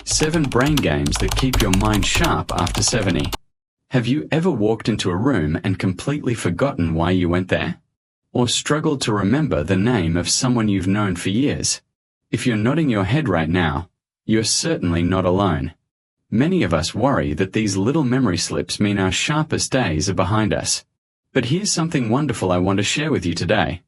7 brain games that keep your mind sharp after 70. Have you ever walked into a room and completely forgotten why you went there? Or struggled to remember the name of someone you've known for years? If you're nodding your head right now, you're certainly not alone. Many of us worry that these little memory slips mean our sharpest days are behind us. But here's something wonderful I want to share with you today.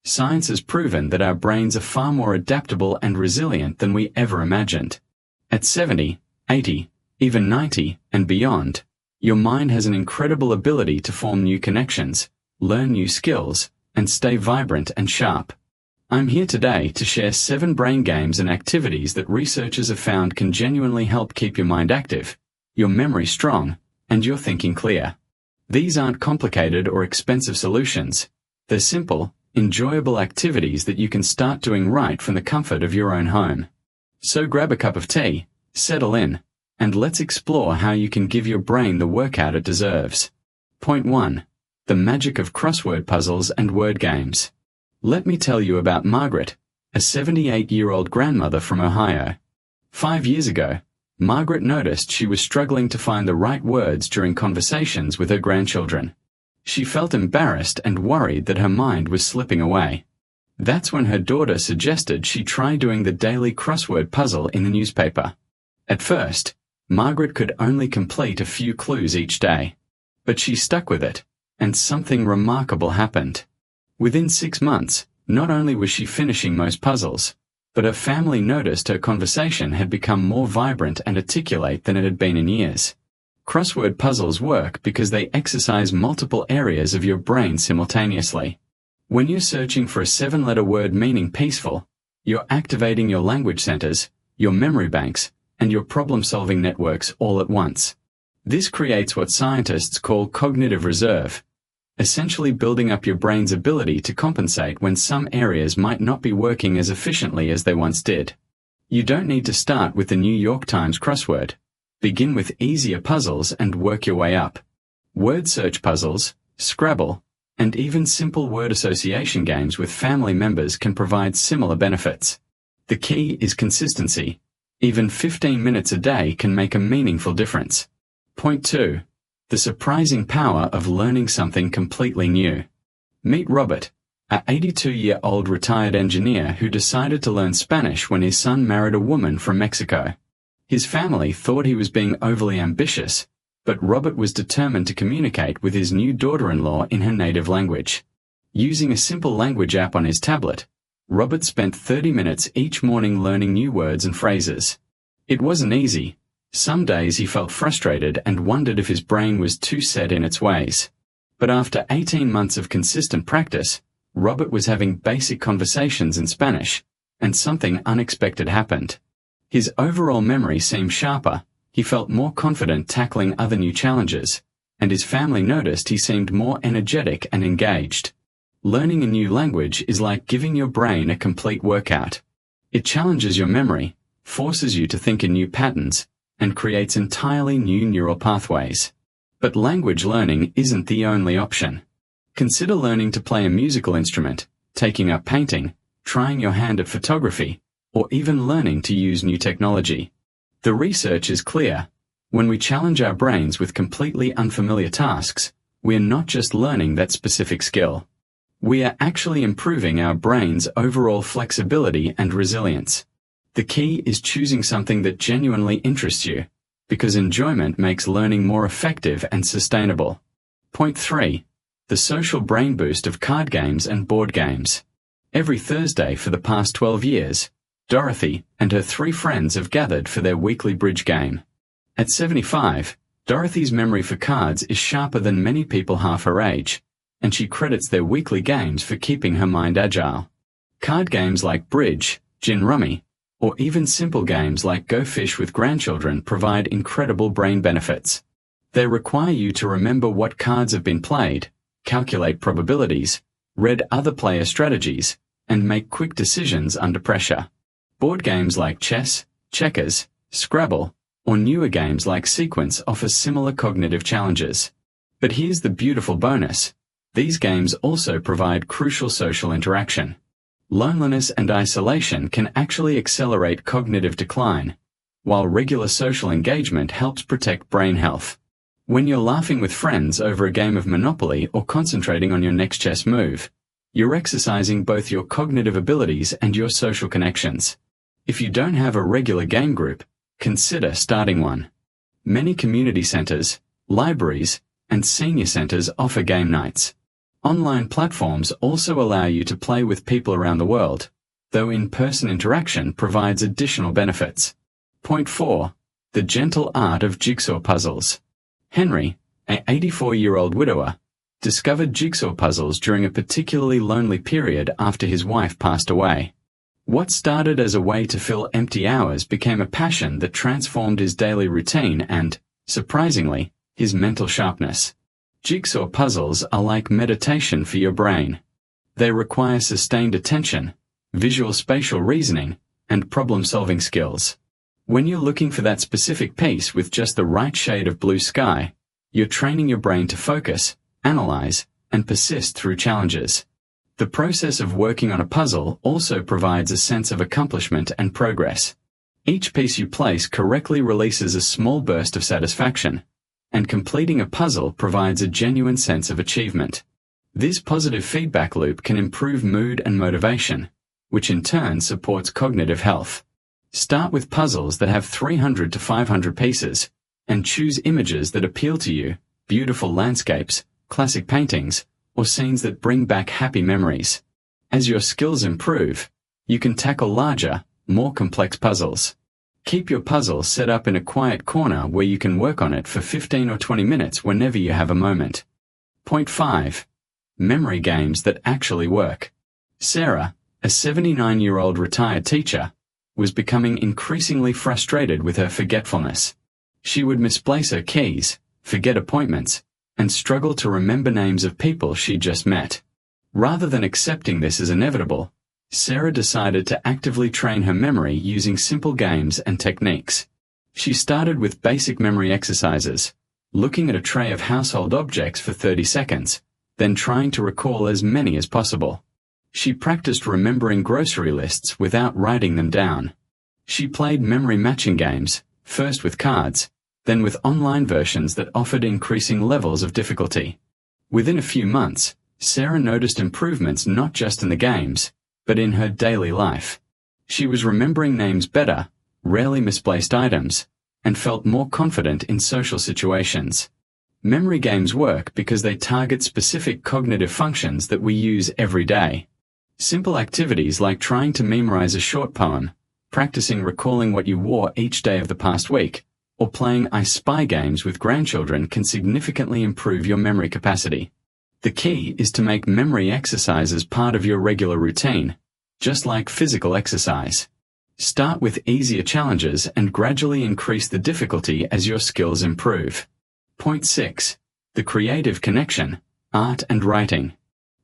Science has proven that our brains are far more adaptable and resilient than we ever imagined. At 70, 80, even 90, and beyond, your mind has an incredible ability to form new connections, learn new skills, and stay vibrant and sharp. I'm here today to share 7 brain games and activities that researchers have found can genuinely help keep your mind active, your memory strong, and your thinking clear. These aren't complicated or expensive solutions. They're simple, enjoyable activities that you can start doing right from the comfort of your own home. So grab a cup of tea, settle in, and let's explore how you can give your brain the workout it deserves. Point 1. The magic of crossword puzzles and word games. Let me tell you about Margaret, a 78-year-old grandmother from Ohio. 5 years ago, Margaret noticed she was struggling to find the right words during conversations with her grandchildren. She felt embarrassed and worried that her mind was slipping away. That's when her daughter suggested she try doing the daily crossword puzzle in the newspaper. At first, Margaret could only complete a few clues each day. But she stuck with it, and something remarkable happened. Within 6 months, not only was she finishing most puzzles, but her family noticed her conversation had become more vibrant and articulate than it had been in years. Crossword puzzles work because they exercise multiple areas of your brain simultaneously. When you're searching for a 7-letter word meaning peaceful, you're activating your language centers, your memory banks, and your problem-solving networks all at once. This creates what scientists call cognitive reserve, essentially building up your brain's ability to compensate when some areas might not be working as efficiently as they once did. You don't need to start with the New York Times crossword. Begin with easier puzzles and work your way up. Word search puzzles, Scrabble, and even simple word association games with family members can provide similar benefits. The key is consistency. Even 15 minutes a day can make a meaningful difference. Point 2. The surprising power of learning something completely new. Meet Robert, an 82-year-old retired engineer who decided to learn Spanish when his son married a woman from Mexico. His family thought he was being overly ambitious, but Robert was determined to communicate with his new daughter-in-law in her native language. Using a simple language app on his tablet, Robert spent 30 minutes each morning learning new words and phrases. It wasn't easy. Some days he felt frustrated and wondered if his brain was too set in its ways. But after 18 months of consistent practice, Robert was having basic conversations in Spanish, and something unexpected happened. His overall memory seemed sharper, he felt more confident tackling other new challenges, and his family noticed he seemed more energetic and engaged. Learning a new language is like giving your brain a complete workout. It challenges your memory, forces you to think in new patterns, and creates entirely new neural pathways. But language learning isn't the only option. Consider learning to play a musical instrument, taking up painting, trying your hand at photography, or even learning to use new technology. The research is clear. When we challenge our brains with completely unfamiliar tasks, we are not just learning that specific skill. We are actually improving our brain's overall flexibility and resilience. The key is choosing something that genuinely interests you, because enjoyment makes learning more effective and sustainable. Point 3. The social brain boost of card games and board games. Every Thursday for the past 12 years, Dorothy and her 3 friends have gathered for their weekly bridge game. At 75, Dorothy's memory for cards is sharper than many people half her age, and she credits their weekly games for keeping her mind agile. Card games like bridge, gin rummy, or even simple games like Go Fish with grandchildren provide incredible brain benefits. They require you to remember what cards have been played, calculate probabilities, read other player strategies, and make quick decisions under pressure. Board games like chess, checkers, Scrabble, or newer games like Sequence offer similar cognitive challenges. But here's the beautiful bonus. These games also provide crucial social interaction. Loneliness and isolation can actually accelerate cognitive decline. while regular social engagement helps protect brain health. When you're laughing with friends over a game of Monopoly or concentrating on your next chess move, you're exercising both your cognitive abilities and your social connections. If you don't have a regular game group, consider starting one. Many community centers, libraries, and senior centers offer game nights. Online platforms also allow you to play with people around the world, though in-person interaction provides additional benefits. Point 4. The gentle art of jigsaw puzzles. Henry, an 84-year-old widower, discovered jigsaw puzzles during a particularly lonely period after his wife passed away. What started as a way to fill empty hours became a passion that transformed his daily routine and, surprisingly, his mental sharpness. Jigsaw puzzles are like meditation for your brain. They require sustained attention, visual spatial reasoning, and problem-solving skills. When you're looking for that specific piece with just the right shade of blue sky, you're training your brain to focus, analyze, and persist through challenges. The process of working on a puzzle also provides a sense of accomplishment and progress. Each piece you place correctly releases a small burst of satisfaction, and completing a puzzle provides a genuine sense of achievement. This positive feedback loop can improve mood and motivation, which in turn supports cognitive health. Start with puzzles that have 300 to 500 pieces, and choose images that appeal to you, beautiful landscapes, classic paintings, or scenes that bring back happy memories. As your skills improve, you can tackle larger, more complex puzzles. Keep your puzzle set up in a quiet corner where you can work on it for 15 or 20 minutes whenever you have a moment. Point 5. Memory games that actually work. Sarah, a 79-year-old retired teacher, was becoming increasingly frustrated with her forgetfulness. She would misplace her keys, forget appointments, and struggle to remember names of people she'd just met. Rather than accepting this as inevitable, Sarah decided to actively train her memory using simple games and techniques. She started with basic memory exercises, looking at a tray of household objects for 30 seconds, then trying to recall as many as possible. She practiced remembering grocery lists without writing them down. She played memory matching games, first with cards, then with online versions that offered increasing levels of difficulty. Within a few months, Sarah noticed improvements not just in the games, but in her daily life. She was remembering names better, rarely misplaced items, and felt more confident in social situations. Memory games work because they target specific cognitive functions that we use every day. Simple activities like trying to memorize a short poem, practicing recalling what you wore each day of the past week, or playing I Spy games with grandchildren can significantly improve your memory capacity. The key is to make memory exercises part of your regular routine, just like physical exercise. Start with easier challenges and gradually increase the difficulty as your skills improve. Point 6. The creative connection, art and writing.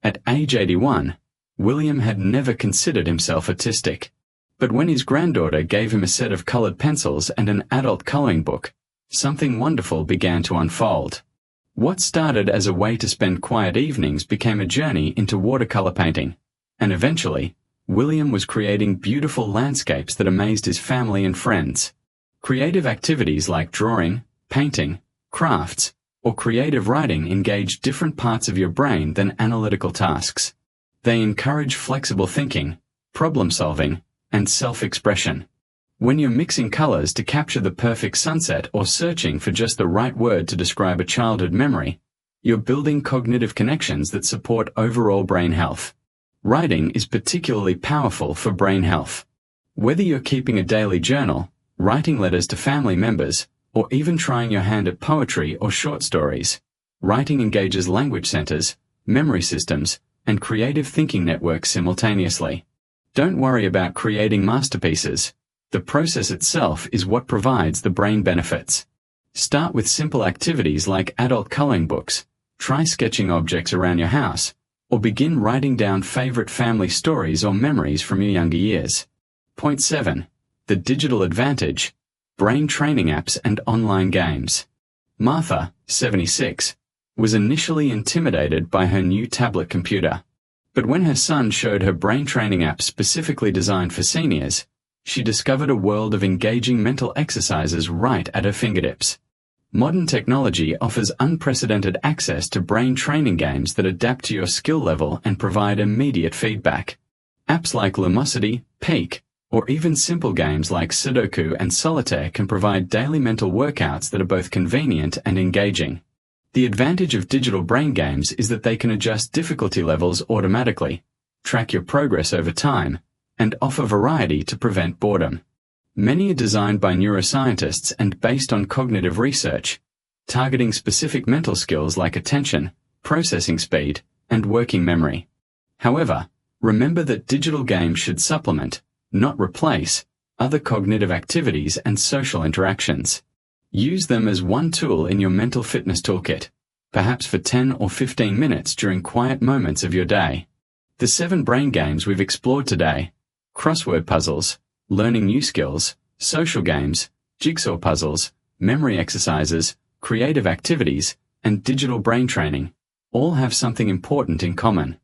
At age 81, William had never considered himself artistic. But when his granddaughter gave him a set of colored pencils and an adult coloring book, something wonderful began to unfold. What started as a way to spend quiet evenings became a journey into watercolor painting, and eventually, William was creating beautiful landscapes that amazed his family and friends. Creative activities like drawing, painting, crafts, or creative writing engage different parts of your brain than analytical tasks. They encourage flexible thinking, problem-solving, and self-expression. When you're mixing colors to capture the perfect sunset or searching for just the right word to describe a childhood memory, you're building cognitive connections that support overall brain health. Writing is particularly powerful for brain health. Whether you're keeping a daily journal, writing letters to family members, or even trying your hand at poetry or short stories, writing engages language centers, memory systems, and creative thinking networks simultaneously. Don't worry about creating masterpieces. The process itself is what provides the brain benefits. Start with simple activities like adult coloring books, try sketching objects around your house, or begin writing down favorite family stories or memories from your younger years. Point 7. The digital advantage, brain training apps and online games. Martha, 76, was initially intimidated by her new tablet computer. But when her son showed her brain training app specifically designed for seniors, She discovered a world of engaging mental exercises right at her fingertips. Modern technology offers unprecedented access to brain training games that adapt to your skill level and provide immediate feedback. Apps like Lumosity, Peak, or even simple games like Sudoku and Solitaire can provide daily mental workouts that are both convenient and engaging. The advantage of digital brain games is that they can adjust difficulty levels automatically, track your progress over time, and offer variety to prevent boredom. Many are designed by neuroscientists and based on cognitive research, targeting specific mental skills like attention, processing speed, and working memory. However, remember that digital games should supplement, not replace, other cognitive activities and social interactions. Use them as one tool in your mental fitness toolkit, perhaps for 10 or 15 minutes during quiet moments of your day. The 7 brain games we've explored today: crossword puzzles, learning new skills, social games, jigsaw puzzles, memory exercises, creative activities, and digital brain training, all have something important in common.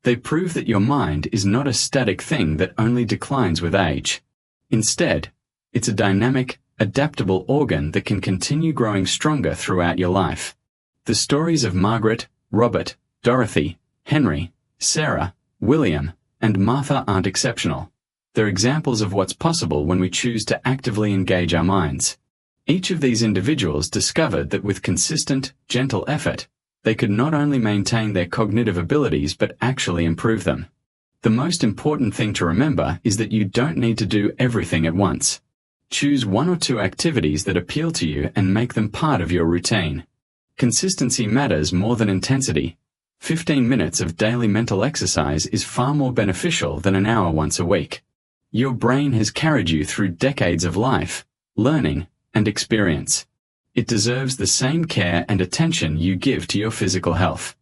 They prove that your mind is not a static thing that only declines with age. Instead, it's a dynamic, adaptable organ that can continue growing stronger throughout your life. The stories of Margaret, Robert, Dorothy, Henry, Sarah, William, and Martha aren't exceptional. They're examples of what's possible when we choose to actively engage our minds. Each of these individuals discovered that with consistent, gentle effort, they could not only maintain their cognitive abilities but actually improve them. The most important thing to remember is that you don't need to do everything at once. Choose 1 or 2 activities that appeal to you and make them part of your routine. Consistency matters more than intensity. 15 minutes of daily mental exercise is far more beneficial than an hour once a week. Your brain has carried you through decades of life, learning, and experience. It deserves the same care and attention you give to your physical health.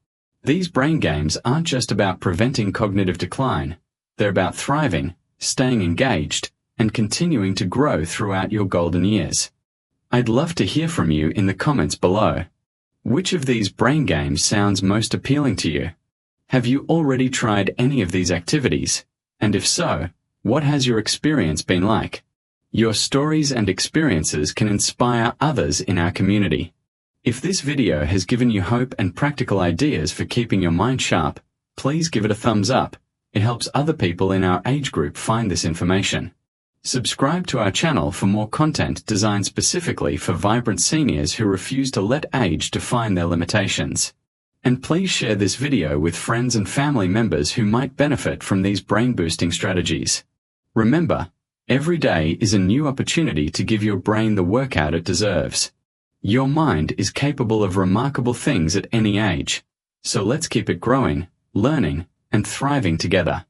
These brain games aren't just about preventing cognitive decline. They're about thriving, staying engaged, and continuing to grow throughout your golden years. I'd love to hear from you in the comments below. Which of these brain games sounds most appealing to you? Have you already tried any of these activities? And if so, what has your experience been like? Your stories and experiences can inspire others in our community. If this video has given you hope and practical ideas for keeping your mind sharp, please give it a thumbs up. It helps other people in our age group find this information. Subscribe to our channel for more content designed specifically for vibrant seniors who refuse to let age define their limitations. And please share this video with friends and family members who might benefit from these brain-boosting strategies. Remember, every day is a new opportunity to give your brain the workout it deserves. Your mind is capable of remarkable things at any age, so let's keep it growing, learning, and thriving together.